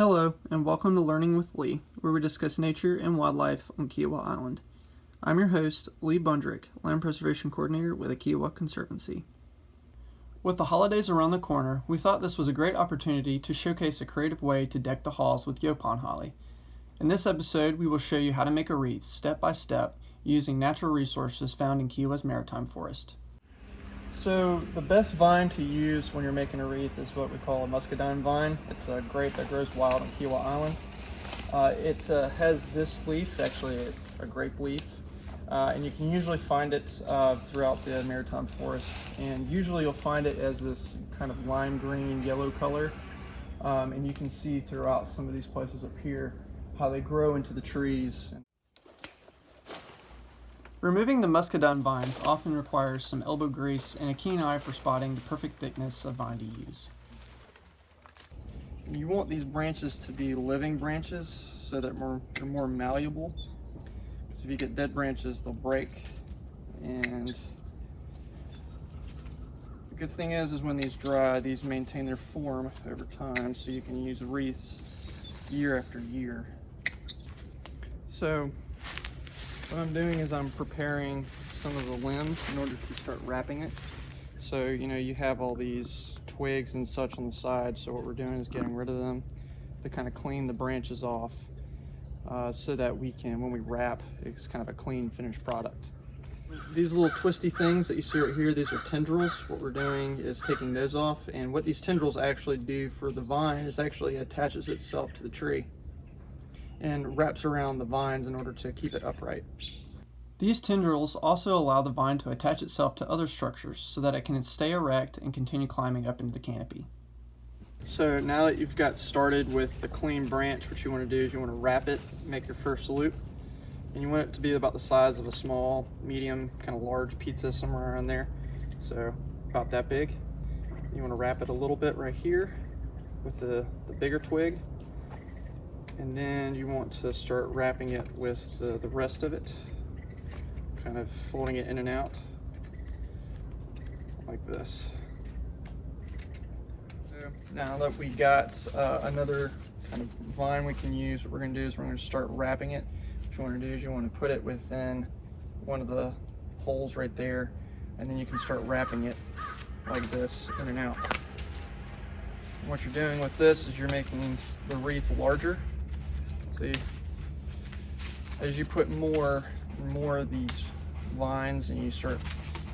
Hello, and welcome to Learning with Lee, where we discuss nature and wildlife on Kiawah Island. I'm your host, Lee Bundrick, Land Preservation Coordinator with the Kiawah Conservancy. With the holidays around the corner, we thought this was a great opportunity to showcase a creative way to deck the halls with Yopon holly. In this episode, we will show you how to make a wreath step by step using natural resources found in Kiawah's maritime forest. So the best vine to use when you're making a wreath is what we call a muscadine vine. It's a grape that grows wild on Kiawah Island. It has this leaf, actually a grape leaf, and you can usually find it throughout the maritime forest. And usually you'll find it as this kind of lime green, yellow color. And you can see throughout some of these places up here how they grow into the trees. Removing the muscadine vines often requires some elbow grease and a keen eye for spotting the perfect thickness of vine to use. You want these branches to be living branches so that they're more malleable. Because if you get dead branches, they'll break. And the good thing is when these dry, these maintain their form over time, so you can use wreaths year after year. So what I'm doing is I'm preparing some of the limbs in order to start wrapping it. So, you have all these twigs and such on the side, so what we're doing is getting rid of them to kind of clean the branches off so that we can, when we wrap, it's kind of a clean finished product. These little twisty things that you see right here, these are tendrils. What we're doing is taking those off, and what these tendrils actually do for the vine is actually attaches itself to the tree and wraps around the vines in order to keep it upright. These tendrils also allow the vine to attach itself to other structures so that it can stay erect and continue climbing up into the canopy. So now that you've got started with the clean branch, what you want to do is you want to wrap it, make your first loop, and you want it to be about the size of a small, medium, kind of large pizza, somewhere around there. So about that big. You want to wrap it a little bit right here with the bigger twig. And then you want to start wrapping it with the rest of it, kind of folding it in and out like this. So now that we got another kind of vine we can use, what we're going to do is we're going to start wrapping it. What you want to do is you want to put it within one of the holes right there, and then you can start wrapping it like this in and out. And what you're doing with this is you're making the wreath larger. See, as you put more and more of these vines and you start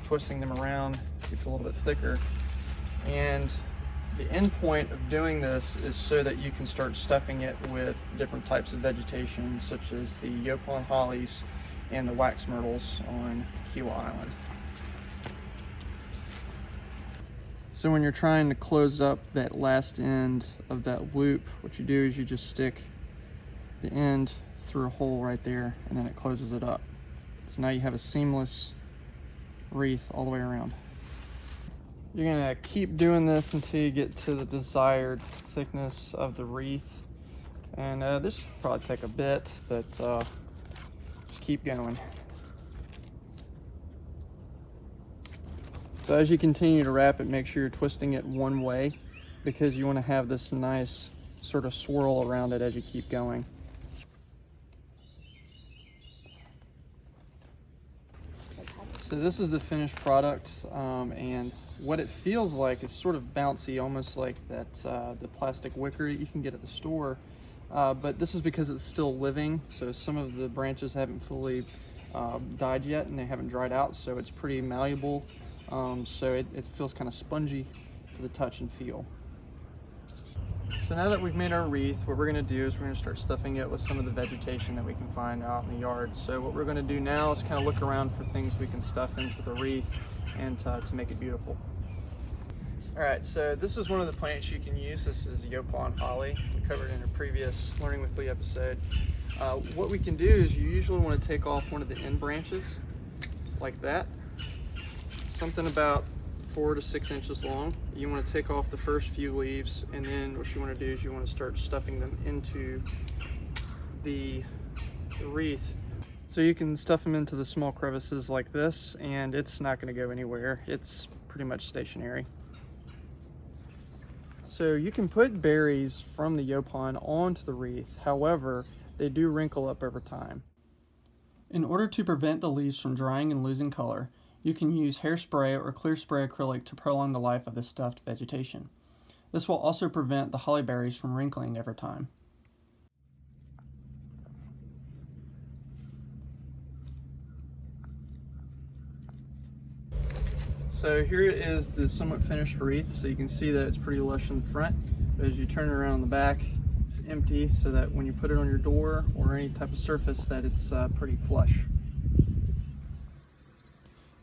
twisting them around, it gets a little bit thicker. And the end point of doing this is so that you can start stuffing it with different types of vegetation, such as the Yopon hollies and the wax myrtles on Kiawah Island. So when you're trying to close up that last end of that loop, what you do is you just stick the end through a hole right there, and then it closes it up. So now you have a seamless wreath all the way around. You're gonna keep doing this until you get to the desired thickness of the wreath. And this should probably take a bit, but just keep going. So as you continue to wrap it, make sure you're twisting it one way, because you want to have this nice sort of swirl around it as you keep going. So this is the finished product, and what it feels like is sort of bouncy, almost like that the plastic wicker you can get at the store. But this is because it's still living, so some of the branches haven't fully died yet and they haven't dried out, so it's pretty malleable. So it feels kind of spongy to the touch and feel. So now that we've made our wreath, what we're going to do is we're going to start stuffing it with some of the vegetation that we can find out in the yard. So what we're going to do now is kind of look around for things we can stuff into the wreath and to make it beautiful. Alright, so this is one of the plants you can use. This is Yopon holly. We covered in a previous Learning with Lee episode. What we can do is you usually want to take off one of the end branches like that. Something about 4 to 6 inches long. You want to take off the first few leaves, and then what you want to do is you want to start stuffing them into the wreath. So you can stuff them into the small crevices like this, and it's not going to go anywhere. It's pretty much stationary. So you can put berries from the Yaupon onto the wreath, however, they do wrinkle up over time. In order to prevent the leaves from drying and losing color, you can use hairspray or clear spray acrylic to prolong the life of the stuffed vegetation. This will also prevent the holly berries from wrinkling over time. So here is the somewhat finished wreath. So you can see that it's pretty lush in the front, but as you turn it around in the back, it's empty, so that when you put it on your door or any type of surface, that it's pretty flush.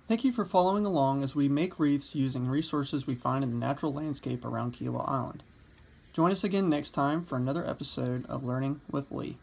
Thank you for following along as we make wreaths using resources we find in the natural landscape around Kiawah Island. Join us again next time for another episode of Learning with Lee.